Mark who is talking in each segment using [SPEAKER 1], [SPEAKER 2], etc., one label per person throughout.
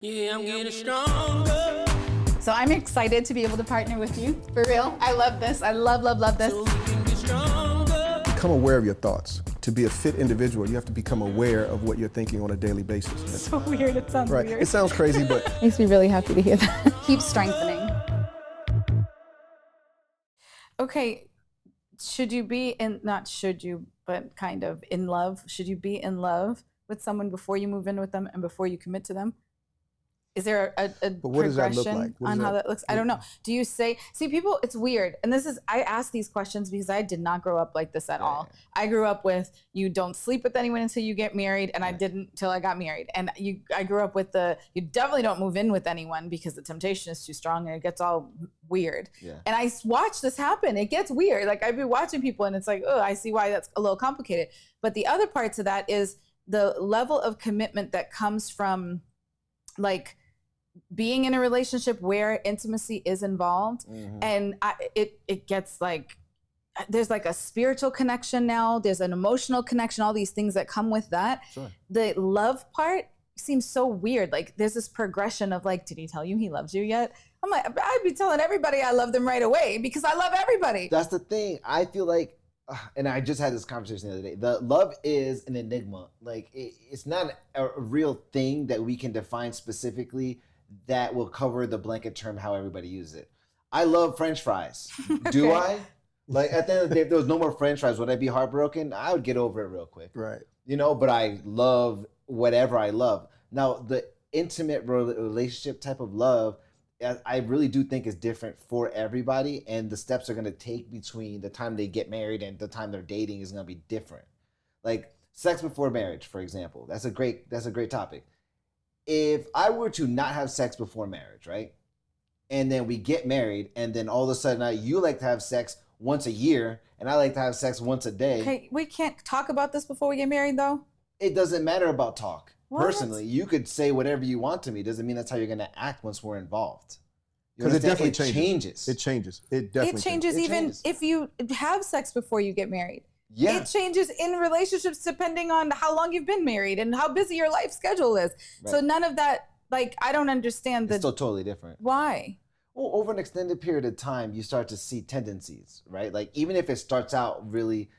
[SPEAKER 1] Yeah, I'm getting stronger.
[SPEAKER 2] So I'm excited to be able to partner with you. For real. I love this. I love this.
[SPEAKER 1] So we can get stronger.
[SPEAKER 3] Become aware of your thoughts. To be a fit individual, you have to become aware of what you're thinking on a daily basis.
[SPEAKER 2] It's so weird. It sounds
[SPEAKER 3] Right.
[SPEAKER 2] weird.
[SPEAKER 3] It sounds crazy, but
[SPEAKER 2] Makes me really happy to hear that. Keep strengthening. Okay. Should you be in, not should you, but kind of in love? Should you be in love with someone before you move in with them and before you commit to them? Is there a
[SPEAKER 3] what does that look
[SPEAKER 2] progression
[SPEAKER 3] like? What
[SPEAKER 2] on
[SPEAKER 3] does
[SPEAKER 2] how
[SPEAKER 3] that-
[SPEAKER 2] that looks? I don't know. Do you say, see, people, it's weird. And this is, I ask these questions because I did not grow up like this at all. I grew up with, you don't sleep with anyone until you get married. And I didn't till I got married. And I grew up with you definitely don't move in with anyone because the temptation is too strong and it gets all weird.
[SPEAKER 4] Yeah.
[SPEAKER 2] And I watch this happen. It gets weird. Like I've been watching people and it's like, oh, I see why that's a little complicated. But the other part to that is the level of commitment that comes from like being in a relationship where intimacy is involved.
[SPEAKER 4] Mm-hmm.
[SPEAKER 2] And it gets like, there's like a spiritual connection now, there's an emotional connection, all these things that come with that.
[SPEAKER 4] Sure.
[SPEAKER 2] The love part seems so weird. Like there's this progression of like, did he tell you he loves you yet? I'm like, I'd be telling everybody I love them right away because I love everybody.
[SPEAKER 4] That's the thing. I feel like, and I just had this conversation the other day. The love is an enigma. Like it's not a real thing that we can define specifically that will cover the blanket term how everybody uses it. I love French fries. Do I? Like at the end of the day, if there was no more French fries, would I be heartbroken? I would get over it real quick.
[SPEAKER 3] right.
[SPEAKER 4] You know, but I love whatever I love. Now, the intimate relationship type of love, I really do think is different for everybody, and the steps are going to take between the time they get married and the time they're dating is going to be different. Like sex before marriage, for example. That's a great topic. If I were to not have sex before marriage, right? And then we get married, and then all of a sudden you like to have sex once a year, and I like to have sex once a day.
[SPEAKER 2] Okay, we can't talk about this before we get married though?
[SPEAKER 4] It doesn't matter about talk.
[SPEAKER 2] What?
[SPEAKER 4] Personally, you could say whatever you want to me. Doesn't mean that's how you're going to act once we're involved. You
[SPEAKER 3] Because it
[SPEAKER 4] understand?
[SPEAKER 3] definitely changes. It changes. It definitely
[SPEAKER 2] It changes
[SPEAKER 4] It
[SPEAKER 2] even
[SPEAKER 4] changes.
[SPEAKER 2] if you have sex before you get married.
[SPEAKER 4] Yeah.
[SPEAKER 2] It changes in relationships depending on how long you've been married and how busy your life schedule is. So
[SPEAKER 4] Right.
[SPEAKER 2] none of that, like, I don't understand
[SPEAKER 4] It's still totally different.
[SPEAKER 2] why.
[SPEAKER 4] Well, over an extended period of time, you start to see tendencies, right? Like even if it starts out really,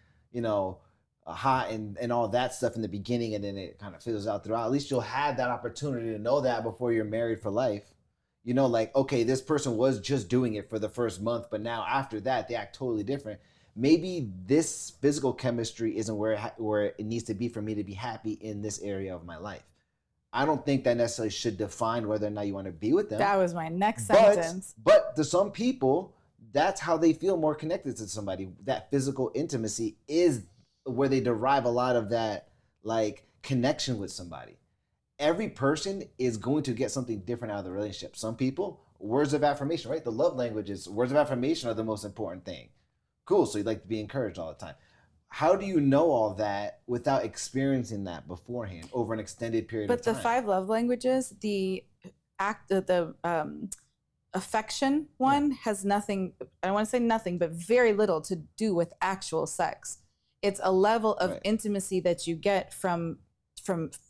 [SPEAKER 4] hot and all that stuff in the beginning, and then it kind of fizzles out throughout, at least you'll have that opportunity to know that before you're married for life. You know, like, okay, this person was just doing it for the first month, but now after that, they act totally different. Maybe this physical chemistry isn't where it needs to be for me to be happy in this area of my life. I don't think that necessarily should define whether or not you want to be with them.
[SPEAKER 2] That was my next sentence.
[SPEAKER 4] But to some people, that's how they feel more connected to somebody. That physical intimacy is where they derive a lot of that like connection with somebody. Every person is going to get something different out of the relationship. Some people, words of affirmation, right? The love languages, words of affirmation are the most important thing. Cool, so you like to be encouraged all the time. How do you know all that without experiencing that beforehand over an extended period of
[SPEAKER 2] But
[SPEAKER 4] time?
[SPEAKER 2] the 5 love languages, the affection one has nothing, I don't want to say nothing, but very little to do with actual sex. It's a level of
[SPEAKER 4] Right.
[SPEAKER 2] intimacy that you get from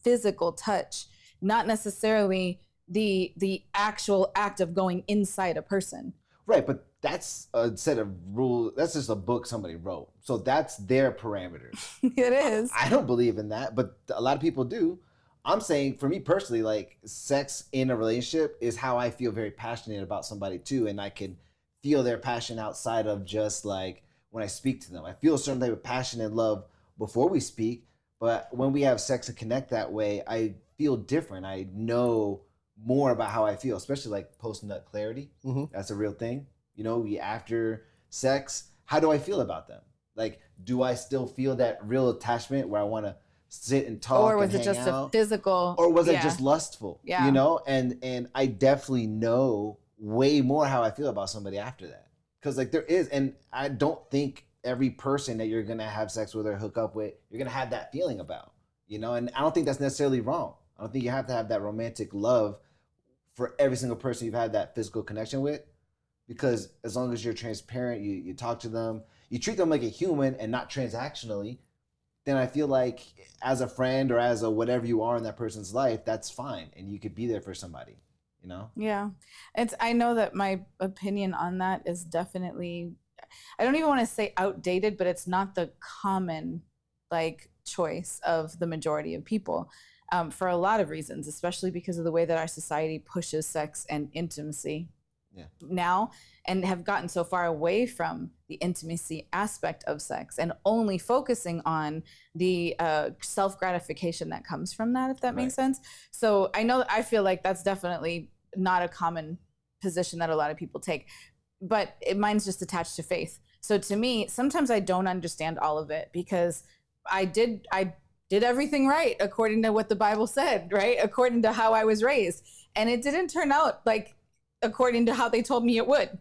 [SPEAKER 2] physical touch, not necessarily the actual act of going inside a person.
[SPEAKER 4] Right, but that's a set of rules. That's just a book somebody wrote. So that's their parameters.
[SPEAKER 2] It is.
[SPEAKER 4] I don't believe in that, but a lot of people do. I'm saying for me personally, like sex in a relationship is how I feel very passionate about somebody too. And I can feel their passion outside of just like when I speak to them. I feel a certain type of passion and love before we speak, but when we have sex and connect that way, I feel different. I know more about how I feel, especially like post-nut clarity.
[SPEAKER 3] Mm-hmm.
[SPEAKER 4] That's a real thing. You know, after sex, how do I feel about them? Like, do I still feel that real attachment where I want to sit and talk
[SPEAKER 2] Or was
[SPEAKER 4] and
[SPEAKER 2] it
[SPEAKER 4] hang
[SPEAKER 2] just
[SPEAKER 4] out?
[SPEAKER 2] a physical?
[SPEAKER 4] Or was it
[SPEAKER 2] yeah.
[SPEAKER 4] just lustful?
[SPEAKER 2] Yeah.
[SPEAKER 4] You know, and I definitely know way more how I feel about somebody after that. Because like there is, and I don't think every person that you're gonna have sex with or hook up with, you're gonna have that feeling about. You know, and I don't think that's necessarily wrong. I don't think you have to have that romantic love for every single person you've had that physical connection with. Because as long as you're transparent, you talk to them, you treat them like a human and not transactionally, then I feel like as a friend or as a whatever you are in that person's life, that's fine. And you could be there for somebody, you know?
[SPEAKER 2] Yeah. I know that my opinion on that is definitely, I don't even want to say outdated, but it's not the common like choice of the majority of people, for a lot of reasons, especially because of the way that our society pushes sex and intimacy now, and have gotten so far away from the intimacy aspect of sex and only focusing on the self-gratification that comes from that, if that makes sense. So I feel like that's definitely not a common position that a lot of people take, but mine's just attached to faith. So to me, sometimes I don't understand all of it, because I did everything right according to what the Bible said, right? According to how I was raised. And it didn't turn out like according to how they told me it would.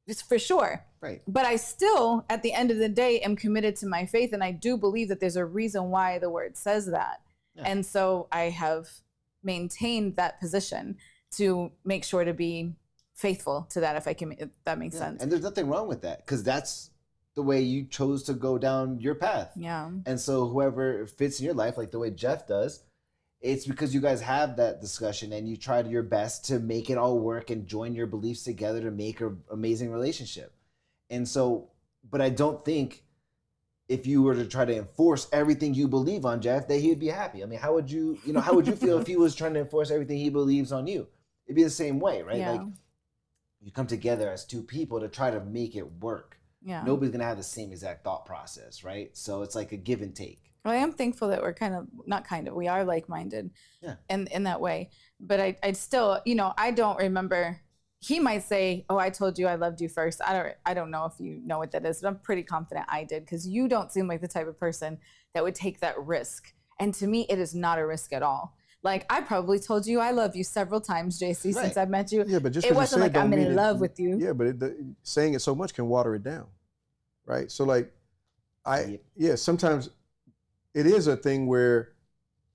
[SPEAKER 2] It's for sure.
[SPEAKER 4] Right.
[SPEAKER 2] But I still, at the end of the day, am committed to my faith. And I do believe that there's a reason why the word says that. Yeah. And so I have maintained that position to make sure to be faithful to that, if that makes sense.
[SPEAKER 4] And there's nothing wrong with that, because that's the way you chose to go down your path.
[SPEAKER 2] Yeah.
[SPEAKER 4] And so whoever fits in your life, like the way Jeff does, it's because you guys have that discussion and you tried your best to make it all work and join your beliefs together to make an amazing relationship. And so, but I don't think if you were to try to enforce everything you believe on Jeff, that he would be happy. I mean, how would you feel if he was trying to enforce everything he believes on you? It'd be the same way, right?
[SPEAKER 2] Yeah.
[SPEAKER 4] Like, you come together as two people to try to make it work.
[SPEAKER 2] Yeah.
[SPEAKER 4] Nobody's gonna have the same exact thought process, right? So it's like a give and take.
[SPEAKER 2] Well, I am thankful that we are like-minded in that way. But I still, I don't remember. He might say, oh, I told you I loved you first. I don't know if you know what that is, but I'm pretty confident I did, because you don't seem like the type of person that would take that risk. And to me, it is not a risk at all. Like, I probably told you I love you several times, JayCee, since I met you.
[SPEAKER 3] Yeah, but just
[SPEAKER 2] it wasn't like I'm in love with you.
[SPEAKER 3] Yeah, but saying it so much can water it down, right? So like, sometimes it is a thing where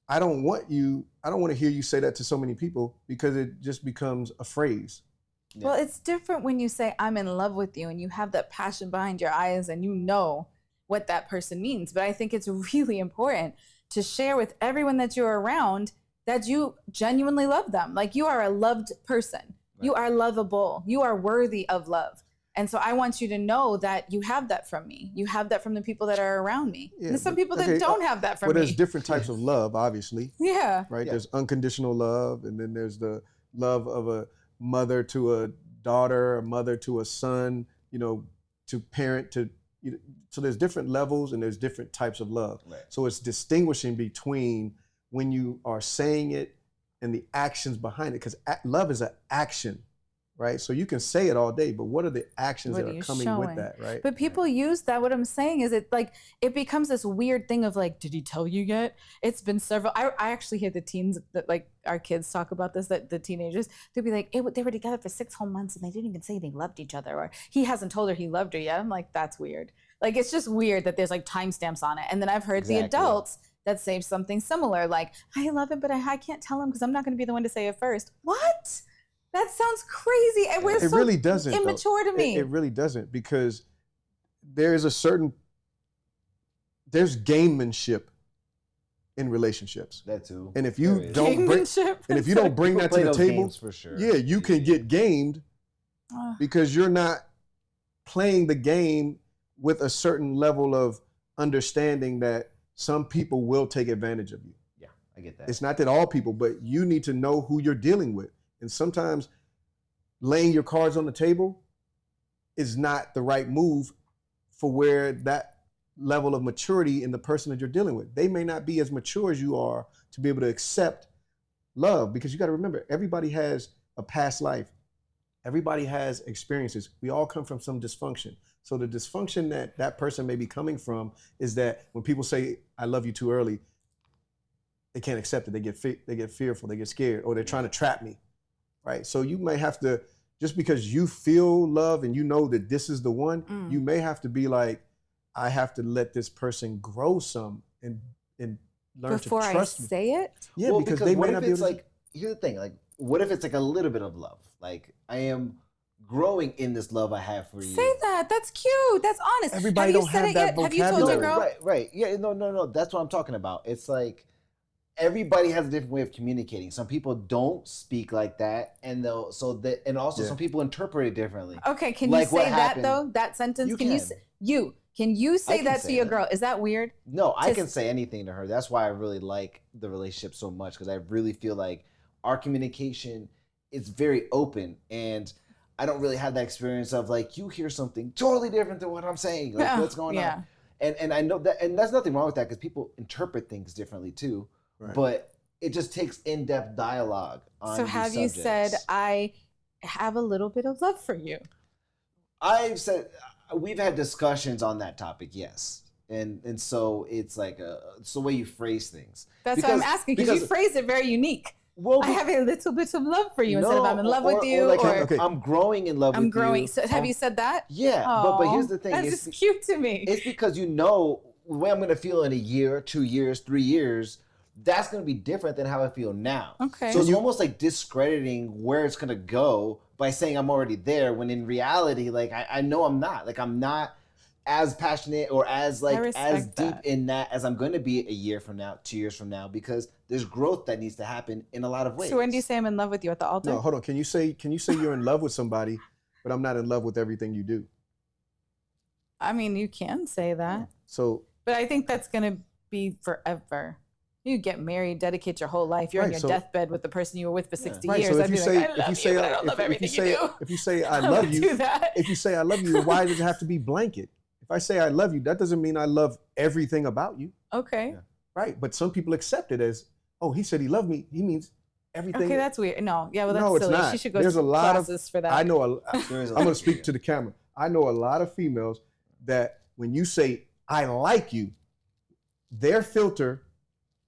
[SPEAKER 3] I don't want to hear you say that to so many people, because it just becomes a phrase.
[SPEAKER 2] Yeah. Well, it's different when you say I'm in love with you and you have that passion behind your eyes and you know what that person means. But I think it's really important to share with everyone that you're around that you genuinely love them. Like, you are a loved person. Right. You are lovable. You are worthy of love. And so I want you to know that you have that from me. You have that from the people that are around me. Yeah, and there's some people that don't have that from me.
[SPEAKER 3] Well, there's different types of love, obviously.
[SPEAKER 2] Yeah.
[SPEAKER 3] Right? Yeah. There's unconditional love, and then there's the love of a mother to a daughter, a mother to a son, to parent to. So there's different levels and there's different types of love. Right. So it's distinguishing between when you are saying it and the actions behind it, because love is an action. Right? So you can say it all day, but what are the actions that are coming with that, right?
[SPEAKER 2] But people use that. What I'm saying is it becomes this weird thing of like, did he tell you yet? It's been several. I actually hear the teens that, like, our kids talk about this, that the teenagers, they'll be like, they were together for 6 whole months and they didn't even say they loved each other, or he hasn't told her he loved her yet. I'm like, that's weird. Like, it's just weird that there's like timestamps on it. And then I've heard the adults that say something similar, like, I love him, but I can't tell him because I'm not going to be the one to say it first. What? That sounds crazy. And we're so
[SPEAKER 3] really doesn't,
[SPEAKER 2] immature to me.
[SPEAKER 3] It really doesn't, because there's gamemanship in relationships.
[SPEAKER 4] That too.
[SPEAKER 3] And if you don't bring that to the table,
[SPEAKER 4] for sure.
[SPEAKER 3] Yeah, you can get gamed because you're not playing the game with a certain level of understanding that some people will take advantage of you.
[SPEAKER 4] Yeah, I get that.
[SPEAKER 3] It's not that all people, but you need to know who you're dealing with. And sometimes laying your cards on the table is not the right move for where that level of maturity in the person that you're dealing with. They may not be as mature as you are to be able to accept love, because you got to remember, everybody has a past life. Everybody has experiences. We all come from some dysfunction. So the dysfunction that person may be coming from is that when people say, I love you too early, they can't accept it. They get fearful, they get scared, or they're trying to trap me. Right. So you may have to, just because you feel love and you know that this is the one, you may have to be like, I have to let this person grow some and learn
[SPEAKER 2] before
[SPEAKER 3] to trust
[SPEAKER 2] I say it.
[SPEAKER 3] Yeah, because they may not be able to.
[SPEAKER 4] Like, here's the thing, like, what if it's like a little bit of love? Like, I am growing in this love I have for you.
[SPEAKER 2] Say that. That's cute. That's honest.
[SPEAKER 3] Everybody
[SPEAKER 2] have
[SPEAKER 3] don't
[SPEAKER 2] you said
[SPEAKER 3] have
[SPEAKER 2] it
[SPEAKER 3] that
[SPEAKER 2] yet? Have you told your
[SPEAKER 3] vocabulary.
[SPEAKER 2] girl?
[SPEAKER 4] Right. Yeah, no. That's what I'm talking about. It's like everybody has a different way of communicating. Some people don't speak like that, and also some people interpret it differently.
[SPEAKER 2] Okay, can
[SPEAKER 4] Like
[SPEAKER 2] you
[SPEAKER 4] what
[SPEAKER 2] say that
[SPEAKER 4] happened-
[SPEAKER 2] though? That sentence?
[SPEAKER 4] You
[SPEAKER 2] Can
[SPEAKER 4] can.
[SPEAKER 2] you say
[SPEAKER 4] can
[SPEAKER 2] that
[SPEAKER 4] say
[SPEAKER 2] to your
[SPEAKER 4] that.
[SPEAKER 2] girl? Is that weird?
[SPEAKER 4] No, I
[SPEAKER 2] To-
[SPEAKER 4] can say anything to her. That's why I really like the relationship so much, because I really feel like our communication is very open, and I don't really have that experience of like you hear something totally different than what I'm saying. Like what's going on? And I know that, and there's nothing wrong with that because people interpret things differently too.
[SPEAKER 3] Right.
[SPEAKER 4] But it just takes in-depth dialogue on
[SPEAKER 2] So
[SPEAKER 4] these
[SPEAKER 2] have you said,
[SPEAKER 4] subjects.
[SPEAKER 2] I have a little bit of love for you?
[SPEAKER 4] I've said we've had discussions on that topic, yes. And so it's like it's the way you phrase things.
[SPEAKER 2] That's what I'm asking, because you phrased it very unique.
[SPEAKER 4] Well,
[SPEAKER 2] I have a little bit of love for you instead of I'm in love with you,
[SPEAKER 4] like,
[SPEAKER 2] or
[SPEAKER 3] okay.
[SPEAKER 4] I'm growing in love with you.
[SPEAKER 2] I'm growing. So have you said that?
[SPEAKER 4] Yeah, but here's the thing.
[SPEAKER 2] That's
[SPEAKER 4] It's,
[SPEAKER 2] just cute to me.
[SPEAKER 4] it's because you know the way I'm going to feel in a year, 2 years, 3 years, that's going to be different than how I feel now.
[SPEAKER 2] Okay.
[SPEAKER 4] So it's almost like discrediting where it's going to go by saying I'm already there, when in reality, like I know I'm not. Like I'm not as passionate or as like as
[SPEAKER 2] respect
[SPEAKER 4] deep
[SPEAKER 2] that.
[SPEAKER 4] in that as I'm going to be a year from now, 2 years from now, because there's growth that needs to happen in a lot of ways.
[SPEAKER 2] So when do you say I'm in love with you, at the altar?
[SPEAKER 3] No, hold on. Can you say you're in love with somebody, but I'm not in love with everything you do?
[SPEAKER 2] I mean, you can say that,
[SPEAKER 3] So
[SPEAKER 2] but I think that's going to be forever. You get married, dedicate your whole life. You're on
[SPEAKER 3] Right,
[SPEAKER 2] your
[SPEAKER 3] so-
[SPEAKER 2] deathbed with the person you were with for 60
[SPEAKER 3] right.
[SPEAKER 2] years.
[SPEAKER 3] So
[SPEAKER 2] I'd
[SPEAKER 3] if
[SPEAKER 2] be
[SPEAKER 3] you say
[SPEAKER 2] like, I love you, but I don't love everything you do.
[SPEAKER 3] if you say I
[SPEAKER 2] I
[SPEAKER 3] love
[SPEAKER 2] would
[SPEAKER 3] you,
[SPEAKER 2] do that.
[SPEAKER 3] if you say I love you, why does it have to be blanket? If I say I love you, that doesn't mean I love everything about you,
[SPEAKER 2] Okay.
[SPEAKER 4] Yeah.
[SPEAKER 3] right? But some people accept it as, oh, he said he loved me. He means everything.
[SPEAKER 2] Okay, that's weird. No, yeah, well, that's
[SPEAKER 3] No, it's
[SPEAKER 2] silly.
[SPEAKER 3] not.
[SPEAKER 2] She should go
[SPEAKER 3] There's
[SPEAKER 2] to
[SPEAKER 3] a lot of-
[SPEAKER 2] classes for that.
[SPEAKER 3] I know.
[SPEAKER 4] There is a
[SPEAKER 3] I'm going
[SPEAKER 4] lot,
[SPEAKER 3] to speak
[SPEAKER 4] yeah.
[SPEAKER 3] to the camera. I know a lot of females that when you say I like you, their filter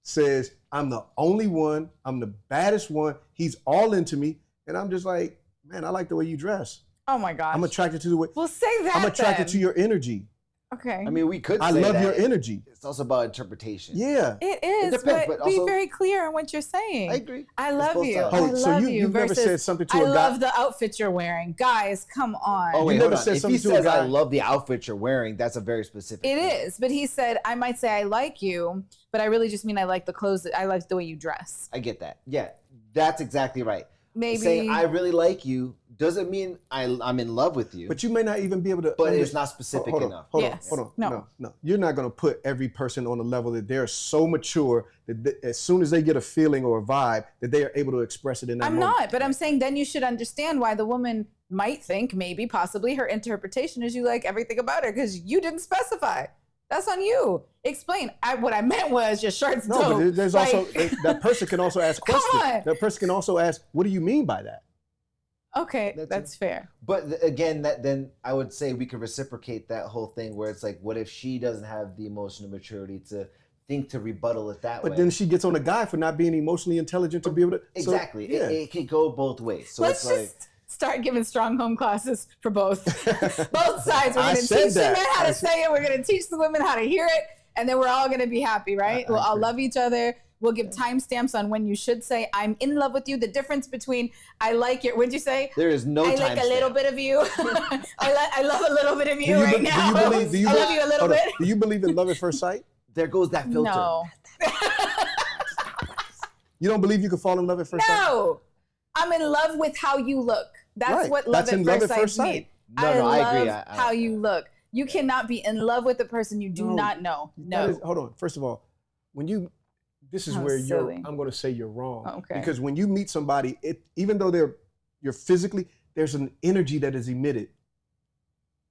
[SPEAKER 3] says I'm the only one. I'm the baddest one. He's all into me, and I'm just like, man, I like the way you dress.
[SPEAKER 2] Oh my gosh.
[SPEAKER 3] I'm attracted to the way.
[SPEAKER 2] Well, say that.
[SPEAKER 3] I'm attracted
[SPEAKER 2] then.
[SPEAKER 3] to your energy.
[SPEAKER 2] Okay.
[SPEAKER 4] I mean, we could say
[SPEAKER 3] I love
[SPEAKER 4] that.
[SPEAKER 3] your energy.
[SPEAKER 4] It's also about interpretation.
[SPEAKER 3] Yeah.
[SPEAKER 2] It is,
[SPEAKER 4] depends,
[SPEAKER 2] but
[SPEAKER 4] but
[SPEAKER 2] be
[SPEAKER 4] also-
[SPEAKER 2] very clear on what you're saying.
[SPEAKER 4] I agree.
[SPEAKER 2] I
[SPEAKER 4] It's
[SPEAKER 2] love
[SPEAKER 4] both
[SPEAKER 2] you.
[SPEAKER 4] sides.
[SPEAKER 2] I
[SPEAKER 3] Oh, so
[SPEAKER 2] love
[SPEAKER 3] you've never
[SPEAKER 2] versus,
[SPEAKER 3] said something to
[SPEAKER 2] I
[SPEAKER 3] a guy.
[SPEAKER 2] love the outfit you're wearing. Guys, come on.
[SPEAKER 4] Oh wait,
[SPEAKER 3] You
[SPEAKER 4] hold
[SPEAKER 3] never
[SPEAKER 4] on.
[SPEAKER 3] said
[SPEAKER 4] If
[SPEAKER 3] something
[SPEAKER 4] he
[SPEAKER 3] to a
[SPEAKER 4] says I
[SPEAKER 3] guy-
[SPEAKER 4] love the outfit you're wearing, that's a very specific.
[SPEAKER 2] It
[SPEAKER 4] thing.
[SPEAKER 2] is, but he said, I might say I like you, but I really just mean I like the clothes. I like the way you dress.
[SPEAKER 4] I get that. Yeah, that's exactly right.
[SPEAKER 2] Maybe.
[SPEAKER 4] Saying I really like you doesn't mean I'm in love with you.
[SPEAKER 3] But you may not even be able to.
[SPEAKER 4] But it's not specific
[SPEAKER 3] hold on,
[SPEAKER 4] enough.
[SPEAKER 3] Hold
[SPEAKER 2] Yes.
[SPEAKER 3] on.
[SPEAKER 2] No.
[SPEAKER 3] No. You're not going to put every person on a level that they're so mature that as soon as they get a feeling or a vibe, that they are able to express it in that
[SPEAKER 2] I'm
[SPEAKER 3] moment.
[SPEAKER 2] not, but I'm saying then you should understand why the woman might think, maybe, possibly, her interpretation is you like everything about her because you didn't specify. That's on you. Explain. What I meant was your shirt's
[SPEAKER 3] No,
[SPEAKER 2] dope.
[SPEAKER 3] but there's
[SPEAKER 2] Like-
[SPEAKER 3] also that person can also ask
[SPEAKER 2] Come
[SPEAKER 3] questions.
[SPEAKER 2] on.
[SPEAKER 3] That person can also ask, "What do you mean by that?"
[SPEAKER 2] Okay,
[SPEAKER 4] That's
[SPEAKER 2] that's fair.
[SPEAKER 4] But again, then I would say we could reciprocate that whole thing where it's like, what if she doesn't have the emotional maturity to think to rebuttal it that way?
[SPEAKER 3] But then she gets on a guy for not being emotionally intelligent to be able to.
[SPEAKER 4] exactly,
[SPEAKER 3] So, yeah.
[SPEAKER 4] it can go both ways. So
[SPEAKER 2] Let's
[SPEAKER 4] it's like,
[SPEAKER 2] just start giving StrongHome classes for both. Both sides. We're
[SPEAKER 3] I
[SPEAKER 2] going to
[SPEAKER 3] said
[SPEAKER 2] teach the
[SPEAKER 3] that.
[SPEAKER 2] men how to say it. We're going to teach the women how to hear it. And then we're all going to be happy, right? We'll all
[SPEAKER 3] agree.
[SPEAKER 2] love each other. We'll give timestamps on when you should say, I'm in love with you. The difference between I like your, what'd you say?
[SPEAKER 4] there is no
[SPEAKER 2] I
[SPEAKER 4] time
[SPEAKER 2] like a little
[SPEAKER 4] stamp.
[SPEAKER 2] bit of you. I love a little bit of you,
[SPEAKER 3] Do you
[SPEAKER 2] right
[SPEAKER 3] be-
[SPEAKER 2] now.
[SPEAKER 3] do you
[SPEAKER 2] I
[SPEAKER 3] be-
[SPEAKER 2] love you a little
[SPEAKER 3] hold on.
[SPEAKER 2] bit.
[SPEAKER 3] Do you believe in love at first sight?
[SPEAKER 4] There goes that filter.
[SPEAKER 2] No.
[SPEAKER 3] You don't believe you can fall in love at first sight?
[SPEAKER 2] No. I'm in love with how you look. That's
[SPEAKER 3] Right.
[SPEAKER 2] what love
[SPEAKER 3] That's
[SPEAKER 2] at
[SPEAKER 3] in love
[SPEAKER 2] first
[SPEAKER 3] at first
[SPEAKER 2] sight
[SPEAKER 3] sight.
[SPEAKER 2] means.
[SPEAKER 4] No, I agree.
[SPEAKER 2] love how you look. You cannot be in love with a person you do
[SPEAKER 3] No.
[SPEAKER 2] not know.
[SPEAKER 3] That
[SPEAKER 2] No.
[SPEAKER 3] is- hold on. First of all, this is
[SPEAKER 2] Oh,
[SPEAKER 3] where
[SPEAKER 2] silly.
[SPEAKER 3] I'm going to say you're wrong.
[SPEAKER 2] Okay.
[SPEAKER 3] Because when you meet somebody, even though you're physically, there's an energy that is emitted.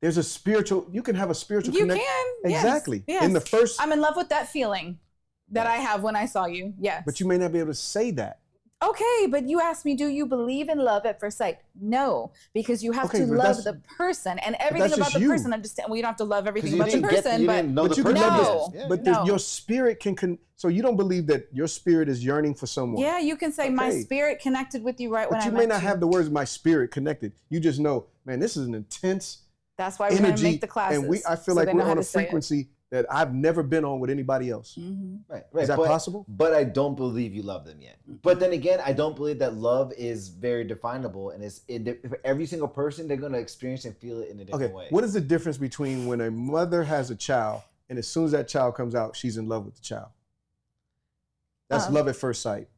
[SPEAKER 3] There's a spiritual. You can have a spiritual
[SPEAKER 2] You
[SPEAKER 3] connection.
[SPEAKER 2] can. Yes.
[SPEAKER 3] Exactly.
[SPEAKER 2] Yes.
[SPEAKER 3] In the first,
[SPEAKER 2] I'm in love with that feeling that I have when I saw you. Yes.
[SPEAKER 3] but you may not be able to say that.
[SPEAKER 2] Okay, but you asked me, do you believe in love at first sight? No, because you have
[SPEAKER 3] Okay,
[SPEAKER 2] to
[SPEAKER 3] but
[SPEAKER 2] love
[SPEAKER 3] that's-
[SPEAKER 2] the person and everything
[SPEAKER 3] that's
[SPEAKER 2] about
[SPEAKER 3] just
[SPEAKER 2] the
[SPEAKER 3] you.
[SPEAKER 2] person. Understand? Well, you don't have to love everything
[SPEAKER 4] you
[SPEAKER 2] about the
[SPEAKER 4] didn't get,
[SPEAKER 2] person,
[SPEAKER 4] you
[SPEAKER 2] but
[SPEAKER 4] didn't know
[SPEAKER 3] But
[SPEAKER 4] the
[SPEAKER 3] you can
[SPEAKER 4] person.
[SPEAKER 3] love
[SPEAKER 2] No.
[SPEAKER 4] Yeah.
[SPEAKER 3] But
[SPEAKER 2] No.
[SPEAKER 3] your spirit can. So you don't believe that your spirit is yearning for someone.
[SPEAKER 2] yeah, you can say my
[SPEAKER 3] Okay.
[SPEAKER 2] spirit connected with you right when
[SPEAKER 3] But
[SPEAKER 2] I
[SPEAKER 3] you
[SPEAKER 2] met
[SPEAKER 3] may not
[SPEAKER 2] you.
[SPEAKER 3] have the words "my spirit connected." You just know, man, this is an intense
[SPEAKER 2] That's why we're going to
[SPEAKER 3] energy,
[SPEAKER 2] make the classes.
[SPEAKER 3] and I feel
[SPEAKER 2] so
[SPEAKER 3] like
[SPEAKER 2] they know
[SPEAKER 3] we're
[SPEAKER 2] how
[SPEAKER 3] on a
[SPEAKER 2] to say it.
[SPEAKER 3] frequency that I've never been on with anybody else.
[SPEAKER 4] Right.
[SPEAKER 3] Is that possible?
[SPEAKER 4] But I don't believe you love them yet. But then again, I don't believe that love is very definable, and for every single person, they're going to experience and feel it in a different way.
[SPEAKER 3] What is the difference between when a mother has a child and as soon as that child comes out, she's in love with the child? That's love at first sight.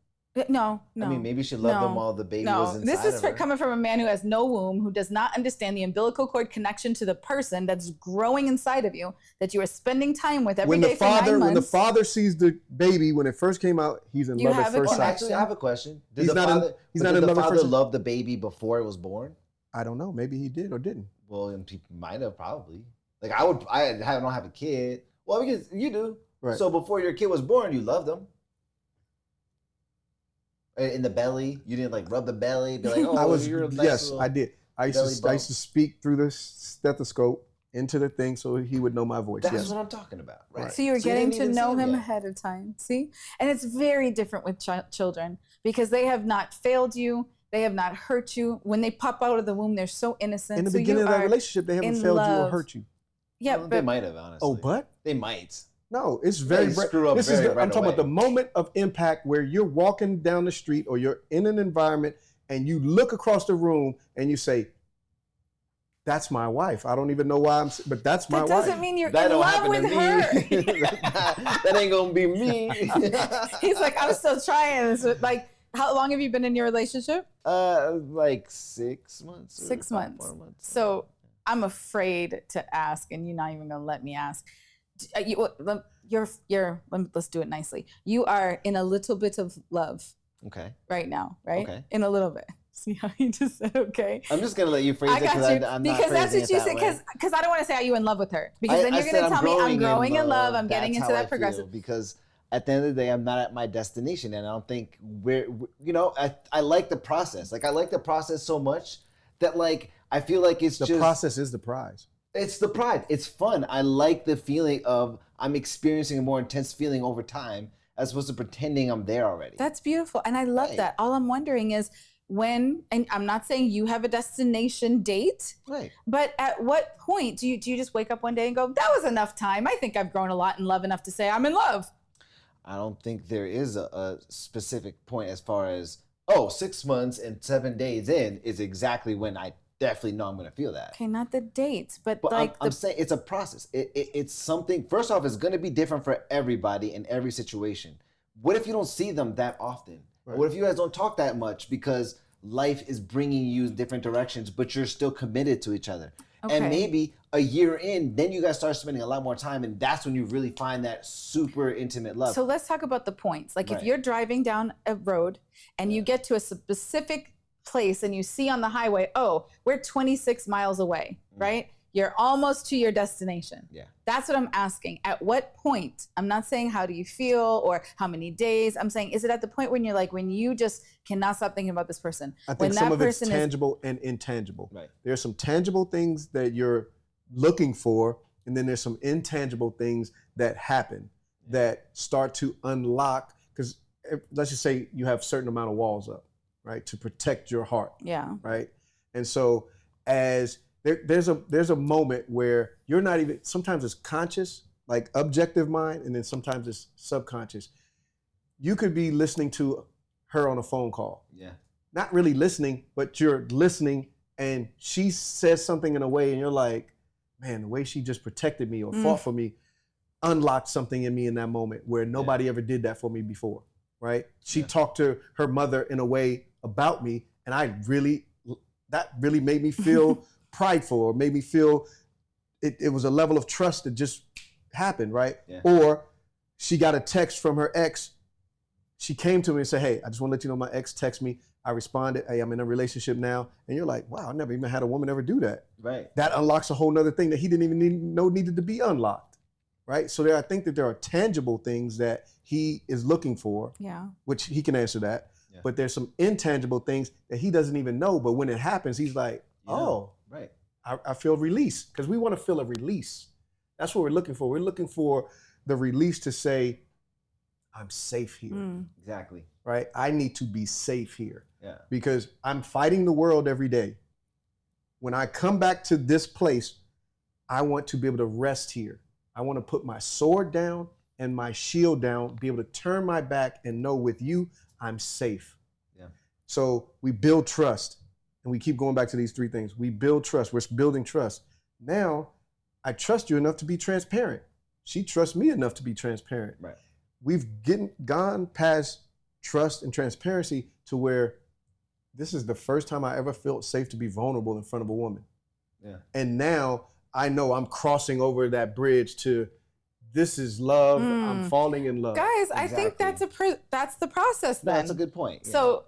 [SPEAKER 2] No.
[SPEAKER 4] I mean, maybe she loved them while the baby was inside
[SPEAKER 2] This is
[SPEAKER 4] of her.
[SPEAKER 2] coming from a man who has no womb, who does not understand the umbilical cord connection to the person that's growing inside of you, that you are spending time with every day for 9 months.
[SPEAKER 3] When the father sees the baby when it first came out, he's in love at first sight.
[SPEAKER 4] Actually, I have a question. Did
[SPEAKER 3] He's
[SPEAKER 4] the
[SPEAKER 3] not in love at
[SPEAKER 4] father
[SPEAKER 3] first.
[SPEAKER 4] love the baby before it was born?
[SPEAKER 3] I don't know. Maybe he did or didn't.
[SPEAKER 4] Well, he might have probably. Like I don't have a kid. Well, because you do.
[SPEAKER 3] Right.
[SPEAKER 4] So before your kid was born, you loved them. In the belly, you didn't like rub the belly, be like, "Oh, you're a nice
[SPEAKER 3] yes,
[SPEAKER 4] little
[SPEAKER 3] I did. I used to speak through the stethoscope into the thing so he would know my voice.
[SPEAKER 4] That's what I'm talking about, right?
[SPEAKER 2] So you were getting to know him ahead of time. See, and it's very different with children because they have not failed you. They have not hurt you. When they pop out of the womb, they're so innocent.
[SPEAKER 3] In the beginning of that relationship, they haven't failed you or hurt you.
[SPEAKER 2] Yeah,
[SPEAKER 4] well, they might have, honestly.
[SPEAKER 3] Oh, but
[SPEAKER 4] they might.
[SPEAKER 3] No, it's very
[SPEAKER 4] screw up.
[SPEAKER 3] I'm talking about the moment of impact where you're walking down the street or you're in an environment and you look across the room and you say, "That's my wife." I don't even know why but that's my wife.
[SPEAKER 2] That doesn't mean you're in love with her.
[SPEAKER 4] That ain't gonna be me.
[SPEAKER 2] He's like, I'm still trying this. Like, how long have you been in your relationship?
[SPEAKER 4] Like 6 months.
[SPEAKER 2] 6 months.
[SPEAKER 4] 4 months.
[SPEAKER 2] So I'm afraid to ask, and you're not even gonna let me ask. Let's do it nicely. You are in a little bit of love.
[SPEAKER 4] Okay.
[SPEAKER 2] Right now, right?
[SPEAKER 4] Okay.
[SPEAKER 2] In a little bit. See how you just said okay?
[SPEAKER 4] I'm just gonna let you phrase
[SPEAKER 2] I
[SPEAKER 4] it
[SPEAKER 2] got
[SPEAKER 4] because
[SPEAKER 2] you.
[SPEAKER 4] I'm
[SPEAKER 2] because
[SPEAKER 4] not
[SPEAKER 2] that's what you said. Because I don't want to say, "Are you in love with her?" Because then you're gonna tell me I'm growing in love. I'm getting into that progressive.
[SPEAKER 4] Because at the end of the day, I'm not at my destination, and I don't think I like the process. Like I like the process so much that like I feel like
[SPEAKER 3] the process is the prize.
[SPEAKER 4] It's the pride. It's fun. I like the feeling of I'm experiencing a more intense feeling over time as opposed to pretending I'm there already.
[SPEAKER 2] That's beautiful. And I love that. All I'm wondering is and I'm not saying you have a destination date,
[SPEAKER 4] right?
[SPEAKER 2] But at what point do you just wake up one day and go, that was enough time. I think I've grown a lot in love enough to say I'm in love.
[SPEAKER 4] I don't think there is a specific point as far as, 6 months and 7 days in is exactly when I definitely know I'm going to feel that.
[SPEAKER 2] Okay, not the dates, but
[SPEAKER 4] like I'm saying it's a process. It's something. First off, it's going to be different for everybody in every situation. What if you don't see them that often? Right. What if you guys don't talk that much because life is bringing you in different directions, but you're still committed to each other? Okay. And maybe a year in, then you guys start spending a lot more time, and that's when you really find that super intimate love.
[SPEAKER 2] So let's talk about the points. Like if you're driving down a road and you get to a specific place and you see on the highway, we're 26 miles away, right? You're almost to your destination. Yeah. That's what I'm asking. At what point? I'm not saying how do you feel or how many days. I'm saying, is it at the point when you're like, when you just cannot stop thinking about this person?
[SPEAKER 3] I think some of it's tangible and intangible. Right. There's some tangible things that you're looking for, and then there's some intangible things that happen that start to unlock, because let's just say you have a certain amount of walls up, right, to protect your heart. Yeah. Right. And so as there's a moment where you're not even, sometimes it's conscious, like objective mind, and then sometimes it's subconscious. You could be listening to her on a phone call. Yeah. Not really listening, but you're listening, and she says something in a way, and you're like, man, the way she just protected me or fought for me unlocked something in me in that moment where nobody ever did that for me before, right? She talked to her mother in a way about me, and that really made me feel prideful, or made me feel it was a level of trust that just happened, right? Yeah. Or she got a text from her ex. She came to me and said, "Hey, I just want to let you know my ex texted me." I responded, "Hey, I'm in a relationship now." And you're like, wow, I never even had a woman ever do that. Right. That unlocks a whole nother thing that he didn't even know needed to be unlocked, right? So I think that there are tangible things that he is looking for, which he can answer that. Yeah. But there's some intangible things that he doesn't even know. But when it happens, he's like, right. I feel release, because we want to feel a release. That's what we're looking for. We're looking for the release to say, I'm safe here. Exactly. Right? I need to be safe here. Yeah. Because I'm fighting the world every day. When I come back to this place, I want to be able to rest here. I want to put my sword down and my shield down, be able to turn my back and know with you, I'm safe.
[SPEAKER 4] Yeah.
[SPEAKER 3] So we build trust, and we keep going back to these three things. We build trust. We're building trust. Now, I trust you enough to be transparent. She trusts me enough to be transparent.
[SPEAKER 4] Right.
[SPEAKER 3] We've gone past trust and transparency to where this is the first time I ever felt safe to be vulnerable in front of a woman.
[SPEAKER 4] Yeah.
[SPEAKER 3] And now I know I'm crossing over that bridge to this is love. I'm falling in love.
[SPEAKER 2] Guys, I think that's the process then.
[SPEAKER 4] That's a good point.
[SPEAKER 2] So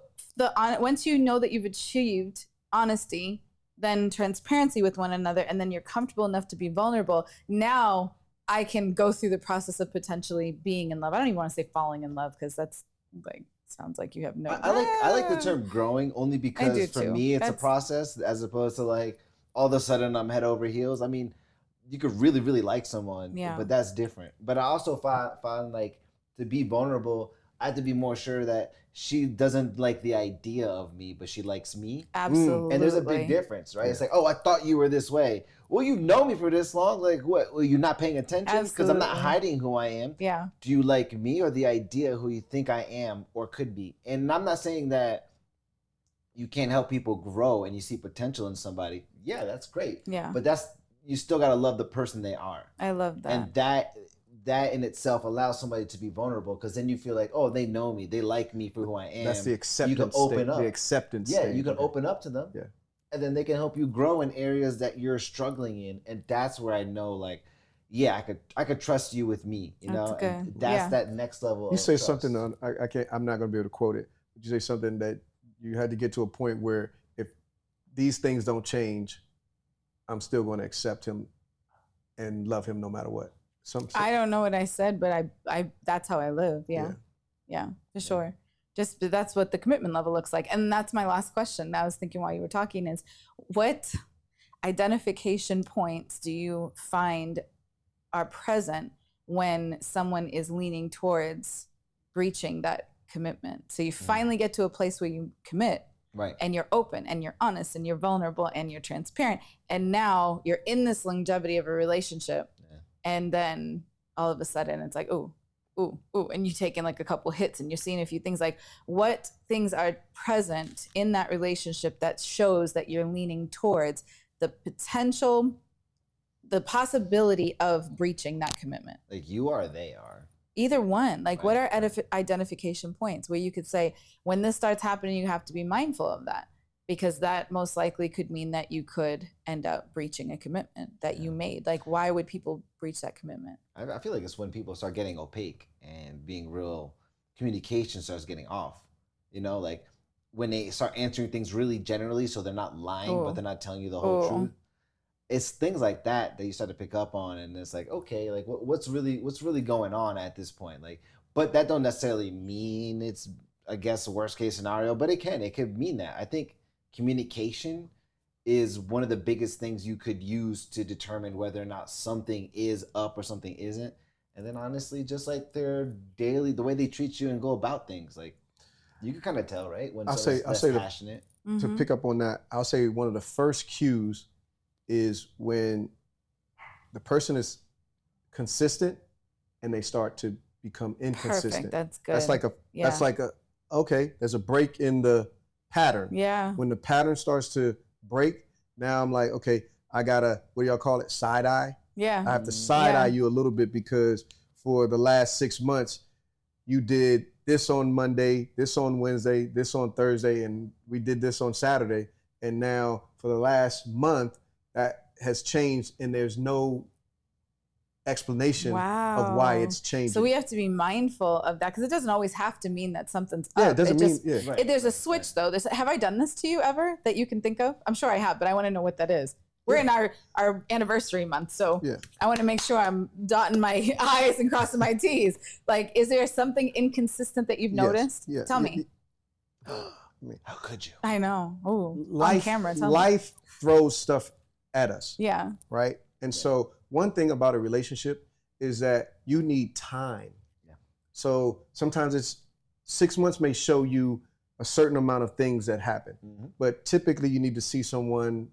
[SPEAKER 2] once you know that you've achieved honesty, then transparency with one another, and then you're comfortable enough to be vulnerable, now I can go through the process of potentially being in love. I don't even want to say falling in love, because that's like, sounds like you have no.
[SPEAKER 4] I like the term growing only because for me it's a process, as opposed to like all of a sudden I'm head over heels. I mean, you could really, really like someone, but that's different. But I also find like, to be vulnerable, I have to be more sure that she doesn't like the idea of me, but she likes me.
[SPEAKER 2] Absolutely.
[SPEAKER 4] And there's a big difference, right? Yeah. It's like, oh, I thought you were this way. Well, you know me for this long. Like, what? Well, you're not paying attention? Because I'm not hiding who I am.
[SPEAKER 2] Yeah.
[SPEAKER 4] Do you like me, or the idea of who you think I am or could be? And I'm not saying that you can't help people grow and you see potential in somebody. Yeah, that's great.
[SPEAKER 2] Yeah.
[SPEAKER 4] But you still got to love the person they are.
[SPEAKER 2] I love that.
[SPEAKER 4] And that in itself allows somebody to be vulnerable, because then you feel like, oh, they know me, they like me for who I am.
[SPEAKER 3] That's the acceptance.
[SPEAKER 4] You can open up.
[SPEAKER 3] The acceptance.
[SPEAKER 4] Yeah, you can open up to them.
[SPEAKER 3] Yeah.
[SPEAKER 4] And then they can help you grow in areas that you're struggling in, and that's where I know, like, yeah, I could trust you with me. You know,
[SPEAKER 2] good.
[SPEAKER 4] And that's that next level.
[SPEAKER 3] You say
[SPEAKER 4] trust.
[SPEAKER 3] something on I can't. I'm not going to be able to quote it. But you say something that you had to get to a point where if these things don't change, I'm still going to accept him and love him no matter what.
[SPEAKER 2] I don't know what I said, but I that's how I live. Yeah, for sure. Just that's what the commitment level looks like. And that's my last question. I was thinking while you were talking is, what identification points do you find are present when someone is leaning towards breaching that commitment? So you finally get to a place where you commit,
[SPEAKER 4] right? And
[SPEAKER 2] you're open and you're honest and you're vulnerable and you're transparent. And now you're in this longevity of a relationship. And then all of a sudden it's like, ooh, and you take in like a couple hits and you're seeing a few things. Like, what things are present in that relationship that shows that you're leaning towards the potential, the possibility of breaching that commitment?
[SPEAKER 4] Like, you are, they are.
[SPEAKER 2] Either one. Like, what are identification points where you could say, when this starts happening, you have to be mindful of that? Because that most likely could mean that you could end up breaching a commitment that you made. Like, why would people breach that commitment?
[SPEAKER 4] I feel like it's when people start getting opaque and being real, communication starts getting off. You know, like when they start answering things really generally, so they're not lying, but they're not telling you the whole truth. It's things like that you start to pick up on, and it's like, okay, like what's really going on at this point? Like, but that don't necessarily mean it's, I guess, a worst case scenario, but it could mean that. I think communication is one of the biggest things you could use to determine whether or not something is up or something isn't. And then honestly, just like their daily, the way they treat you and go about things, like you can kind of tell, right? When
[SPEAKER 3] I'll say
[SPEAKER 4] passionate.
[SPEAKER 3] To pick up on that, I'll say one of the first cues is when the person is consistent and they start to become inconsistent.
[SPEAKER 2] Perfect. That's good.
[SPEAKER 3] That's like a okay, there's a break in the pattern.
[SPEAKER 2] Yeah.
[SPEAKER 3] When the pattern starts to break, now I'm like, okay, I gotta, what do y'all call it? Side eye?
[SPEAKER 2] Yeah.
[SPEAKER 3] I have to side eye you a little bit, because for the last 6 months, you did this on Monday, this on Wednesday, this on Thursday, and we did this on Saturday. And now for the last month, that has changed, and there's no explanation of why it's changing.
[SPEAKER 2] So we have to be mindful of that, because it doesnesn't always have to mean that something's up.
[SPEAKER 3] Yeah, it doesn't mean,
[SPEAKER 2] There's a switch though. Have I done this to you ever that you can think of? I'm sure I have, but I want to know what that is. We're in our anniversary month, so I want to make sure I'm dotting my I's and crossing my T's. Like, is there something inconsistent that you've noticed?
[SPEAKER 3] Yeah.
[SPEAKER 2] Tell me.
[SPEAKER 4] How could you?
[SPEAKER 2] I know. Oh, on camera. Tell me.
[SPEAKER 3] Life throws stuff at us.
[SPEAKER 2] Yeah.
[SPEAKER 3] Right? And so one thing about a relationship is that you need time.
[SPEAKER 4] Yeah.
[SPEAKER 3] So sometimes it's 6 months may show you a certain amount of things that happen, but typically you need to see someone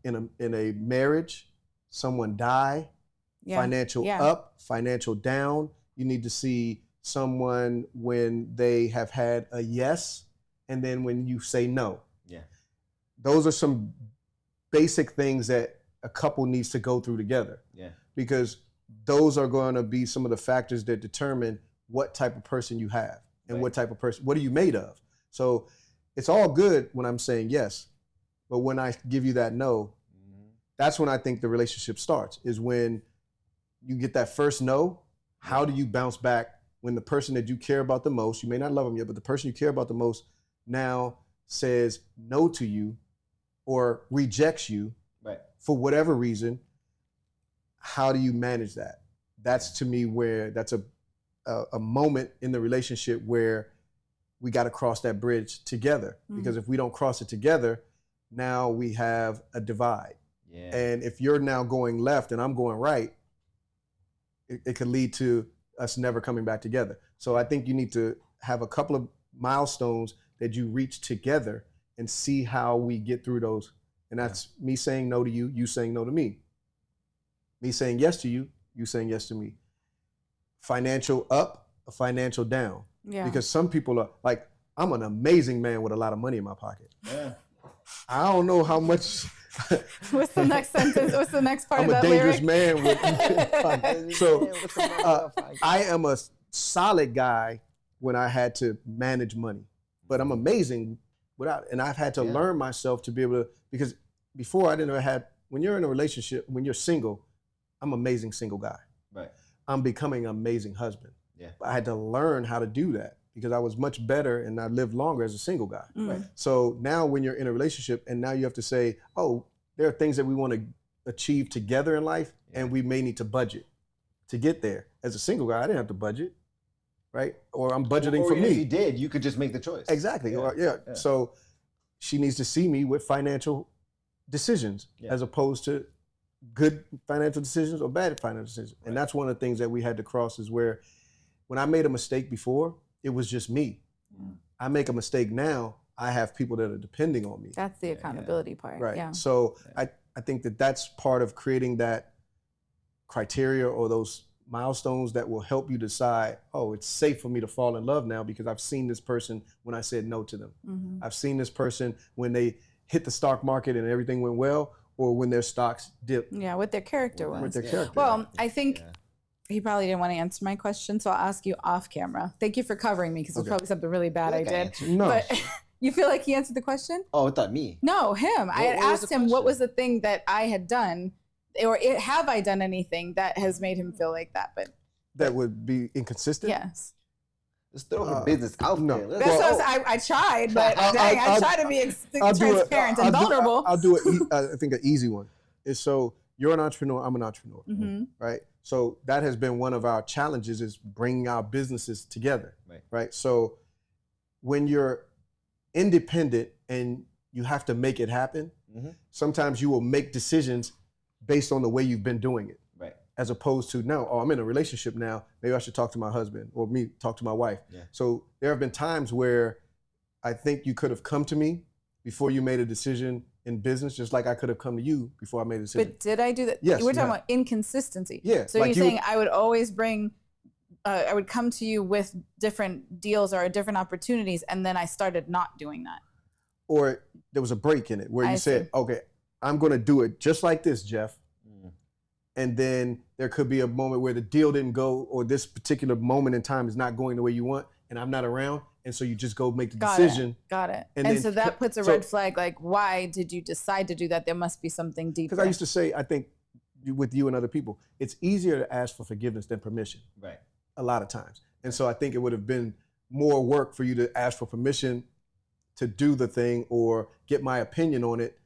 [SPEAKER 3] in a marriage, someone die, financial up, financial down. You need to see someone when they have had a yes, and then when you say no.
[SPEAKER 4] Yeah.
[SPEAKER 3] Those are some basic things that a couple needs to go through together.
[SPEAKER 4] Yeah.
[SPEAKER 3] Because those are going to be some of the factors that determine what type of person you have and what type of person, what are you made of? So it's all good when I'm saying yes, but when I give you that no, that's when I think the relationship starts, is when you get that first no. How do you bounce back when the person that you care about the most, you may not love them yet, but the person you care about the most now says no to you or rejects you for whatever reason? How do you manage that? That's to me where that's a moment in the relationship where we got to cross that bridge together. Because if we don't cross it together, now we have a divide. Yeah. And if you're now going left and I'm going right, it could lead to us never coming back together. So I think you need to have a couple of milestones that you reach together and see how we get through those. And that's me saying no to you, you saying no to me. Me saying yes to you, you saying yes to me. Financial up, a financial down. Yeah. Because some people are like, I'm an amazing man with a lot of money in my pocket. Yeah. I don't know how much.
[SPEAKER 2] What's the next sentence? What's the next part of that
[SPEAKER 3] lyric? I'm a
[SPEAKER 2] lyric?
[SPEAKER 3] dangerous man. So I am a solid guy when I had to manage money, but I'm amazing without it. And I've had to learn myself to be able to, because before I didn't have, when you're in a relationship, when you're single, I'm an amazing single guy. Right. I'm becoming an amazing husband. Yeah. But I had to learn how to do that because I was much better and I lived longer as a single guy. Right. So now when you're in a relationship and now you have to say, oh, there are things that we want to achieve together in life and we may need to budget to get there. As a single guy, I didn't have to budget, right? Or I'm budgeting for me.
[SPEAKER 4] If you did, you could just make the choice.
[SPEAKER 3] Exactly. Yeah. So she needs to see me with financial decisions as opposed to good financial decisions or bad financial decisions. Right. And that's one of the things that we had to cross is where when I made a mistake before, it was just me. I make a mistake now, I have people that are depending on me.
[SPEAKER 2] That's the accountability part.
[SPEAKER 3] Right.
[SPEAKER 2] Yeah.
[SPEAKER 3] So I think that that's part of creating that criteria or those milestones that will help you decide, oh, it's safe for me to fall in love now because I've seen this person when I said no to them. Mm-hmm. I've seen this person when they hit the stock market and everything went well, or when their stocks dipped.
[SPEAKER 2] Yeah, what their character was.
[SPEAKER 3] What their character.
[SPEAKER 2] Well, I think he probably didn't want to answer my question, so I'll ask you off camera. Thank you for covering me because it's probably something really bad I did.
[SPEAKER 3] No.
[SPEAKER 2] But you feel like he answered the question?
[SPEAKER 4] Oh, I thought me.
[SPEAKER 2] No, him. I had asked him what was the thing that I had done, or have I done anything that has made him feel like that? But
[SPEAKER 3] that would be inconsistent?
[SPEAKER 2] Yes.
[SPEAKER 4] Just throw her business out there.
[SPEAKER 2] That's what I tried, but I try to be transparent and vulnerable.
[SPEAKER 3] I'll do it. I think an easy one is, so you're an entrepreneur, I'm an entrepreneur, right? So that has been one of our challenges, is bringing our businesses together, right? So when you're independent and you have to make it happen, sometimes you will make decisions based on the way you've been doing it. As opposed to, no, I'm in a relationship now, maybe I should talk to my husband, or me talk to my wife. Yeah. So there have been times where I think you could have come to me before you made a decision in business, just like I could have come to you before I made a decision.
[SPEAKER 2] But did I do that?
[SPEAKER 3] Yes.
[SPEAKER 2] We're talking about inconsistency.
[SPEAKER 3] Yeah.
[SPEAKER 2] So like you're saying I would always bring, I would come to you with different deals or different opportunities, and then I started not doing that.
[SPEAKER 3] Or there was a break in it where you said, okay, I'm going to do it just like this, Jeff. And then there could be a moment where the deal didn't go, or this particular moment in time is not going the way you want, and I'm not around, and so you just go make the decision.
[SPEAKER 2] Got it. And so that puts a red flag, like, why did you decide to do that? There must be something deeper.
[SPEAKER 3] Because I used to say, I think with you and other people, it's easier to ask for forgiveness than permission. Right. A lot of times. And so I think it would have been more work for you to ask for permission to do the thing or get my opinion on it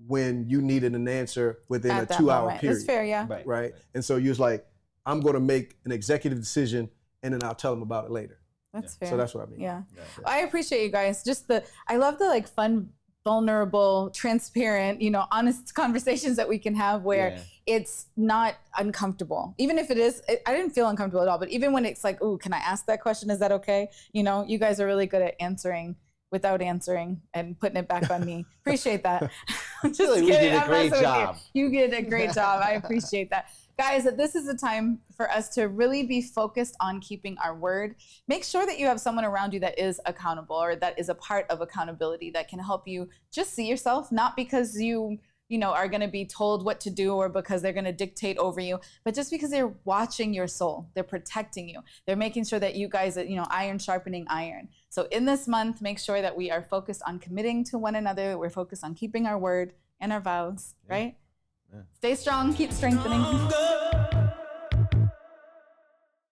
[SPEAKER 3] when you needed an answer within a 2-hour period.
[SPEAKER 2] That's fair, yeah.
[SPEAKER 3] Right. And so you was like, I'm going to make an executive decision and then I'll tell them about it later.
[SPEAKER 2] That's fair.
[SPEAKER 3] So that's what I mean.
[SPEAKER 2] Yeah. I appreciate you guys. I love the like fun, vulnerable, transparent, honest conversations that we can have where it's not uncomfortable. Even if it is, I didn't feel uncomfortable at all, but even when it's like, ooh, can I ask that question? Is that okay? You guys are really good at answering without answering and putting it back on me. Appreciate that.
[SPEAKER 4] Just kidding. We did a great job.
[SPEAKER 2] You did a great job. I appreciate that. guys, that this is a time for us to really be focused on keeping our word. Make sure that you have someone around you that is accountable or that is a part of accountability that can help you just see yourself, not because you are going to be told what to do or because they're going to dictate over you, but just because they're watching your soul. They're protecting you. They're making sure that you guys, iron sharpening iron. So in this month, make sure that we are focused on committing to one another. We're focused on keeping our word and our vows, right?
[SPEAKER 4] Yeah.
[SPEAKER 2] Stay strong, keep strengthening.
[SPEAKER 1] Stronger.